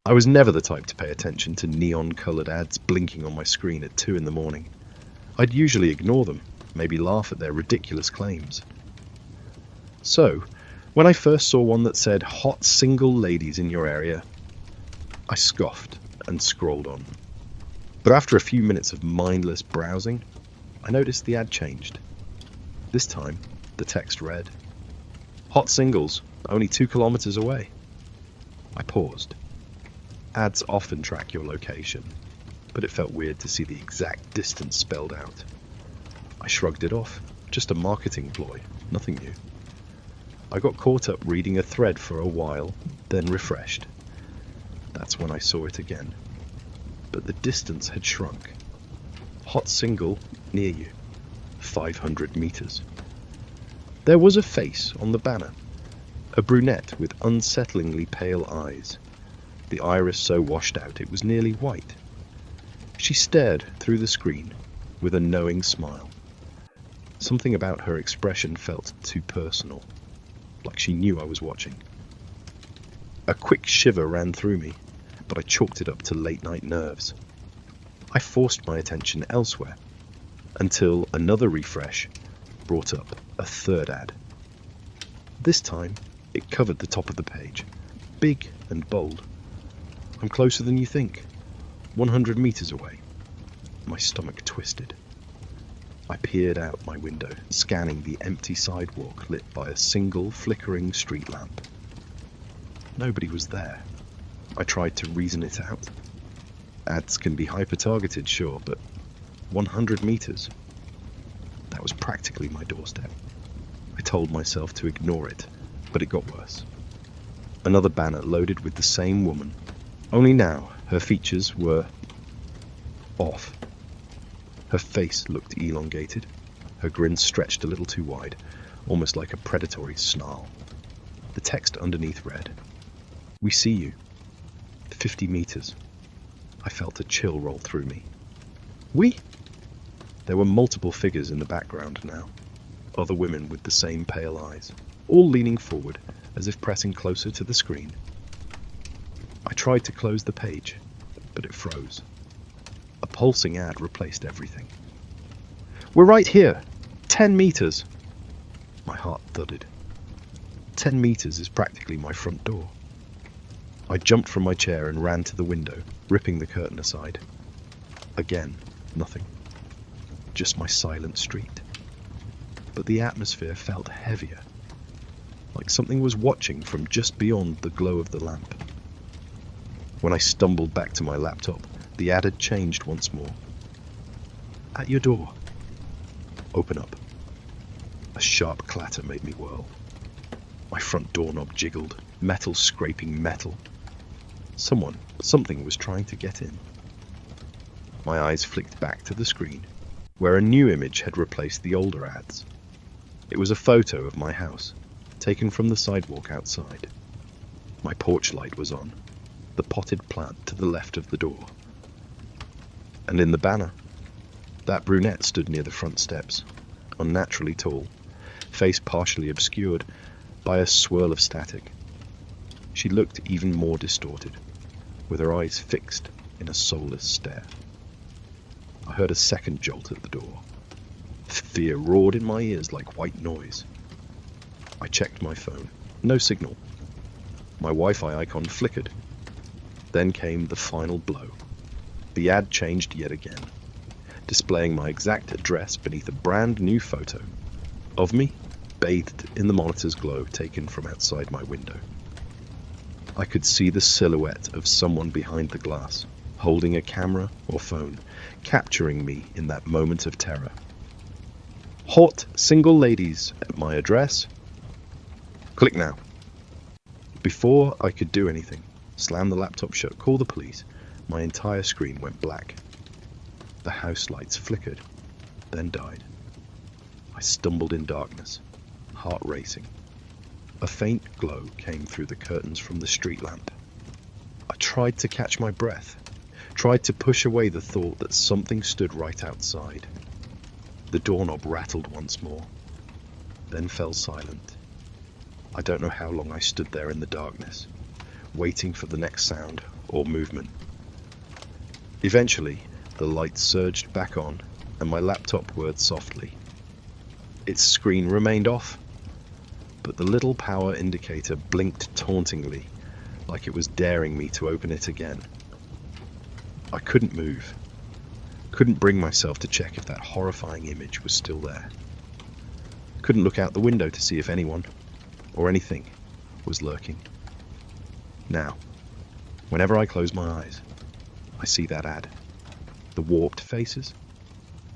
I was never the type to pay attention to neon-coloured ads blinking on my screen at 2 in the morning. I'd usually ignore them, maybe laugh at their ridiculous claims. So, when I first saw one that said, "Hot single ladies in your area," I scoffed and scrolled on. But after a few minutes of mindless browsing, I noticed the ad changed. This time, the text read, "Hot singles, only 2 kilometers away." I paused. Ads often track your location, but it felt weird to see the exact distance spelled out. I shrugged it off, just a marketing ploy, nothing new. I got caught up reading a thread for a while, then refreshed. That's when I saw it again. But the distance had shrunk. Hot single near you, 500 meters. There was a face on the banner, a brunette with unsettlingly pale eyes, the iris so washed out it was nearly white. She stared through the screen with a knowing smile. Something about her expression felt too personal, like she knew I was watching. A quick shiver ran through me, but I chalked it up to late-night nerves. I forced my attention elsewhere, until another refresh brought up a third ad. This time, it covered the top of the page, big and bold. "I'm closer than you think, 100 meters away." My stomach twisted. I peered out my window, scanning the empty sidewalk lit by a single flickering street lamp. Nobody was there. I tried to reason it out. Ads can be hyper-targeted, sure, but 100 meters? That was practically my doorstep. I told myself to ignore it, but it got worse. Another banner loaded with the same woman, only now her features were off. Her face looked elongated, her grin stretched a little too wide, almost like a predatory snarl. The text underneath read, "We see you. 50 meters." I felt a chill roll through me. We? There were multiple figures in the background now, other women with the same pale eyes, all leaning forward as if pressing closer to the screen. I tried to close the page, but it froze. A pulsing ad replaced everything. "We're right here! 10 meters!" My heart thudded. 10 meters is practically my front door. I jumped from my chair and ran to the window, ripping the curtain aside. Again, nothing. Just my silent street. But the atmosphere felt heavier, like something was watching from just beyond the glow of the lamp. When I stumbled back to my laptop, the ad had changed once more. "At your door. Open up." A sharp clatter made me whirl. My front doorknob jiggled, metal scraping metal. Something was trying to get in. My eyes flicked back to the screen, where a new image had replaced the older ads. It was a photo of my house, taken from the sidewalk outside. My porch light was on, the potted plant to the left of the door. And in the banner, that brunette stood near the front steps, unnaturally tall, face partially obscured by a swirl of static. She looked even more distorted, with her eyes fixed in a soulless stare. I heard a second jolt at the door. Fear roared in my ears like white noise. I checked my phone. No signal. My Wi-Fi icon flickered. Then came the final blow. The ad changed yet again, displaying my exact address beneath a brand new photo of me, bathed in the monitor's glow taken from outside my window. I could see the silhouette of someone behind the glass, holding a camera or phone, capturing me in that moment of terror. "Hot single ladies at my address. Click now." Before I could do anything, slam the laptop shut, call the police, my entire screen went black. The house lights flickered, then died. I stumbled in darkness, heart racing. A faint glow came through the curtains from the street lamp. I tried to catch my breath, tried to push away the thought that something stood right outside. The doorknob rattled once more, then fell silent. I don't know how long I stood there in the darkness, waiting for the next sound or movement. Eventually, the light surged back on and my laptop whirred softly. Its screen remained off, but the little power indicator blinked tauntingly, like it was daring me to open it again. I couldn't move, couldn't bring myself to check if that horrifying image was still there. Couldn't look out the window to see if anyone, or anything, was lurking. Now, whenever I close my eyes, I see that ad. The warped faces.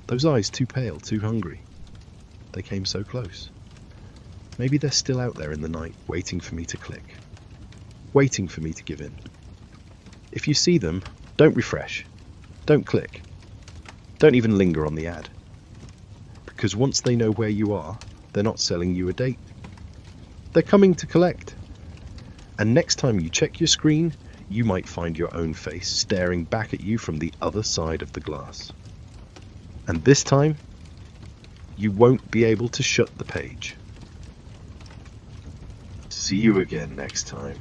Those eyes too pale, too hungry. They came so close. Maybe they're still out there in the night, waiting for me to click. Waiting for me to give in. If you see them, don't refresh. Don't click. Don't even linger on the ad. Because once they know where you are, they're not selling you a date. They're coming to collect. And next time you check your screen, you might find your own face staring back at you from the other side of the glass. And this time, you won't be able to shut the page. See you again next time.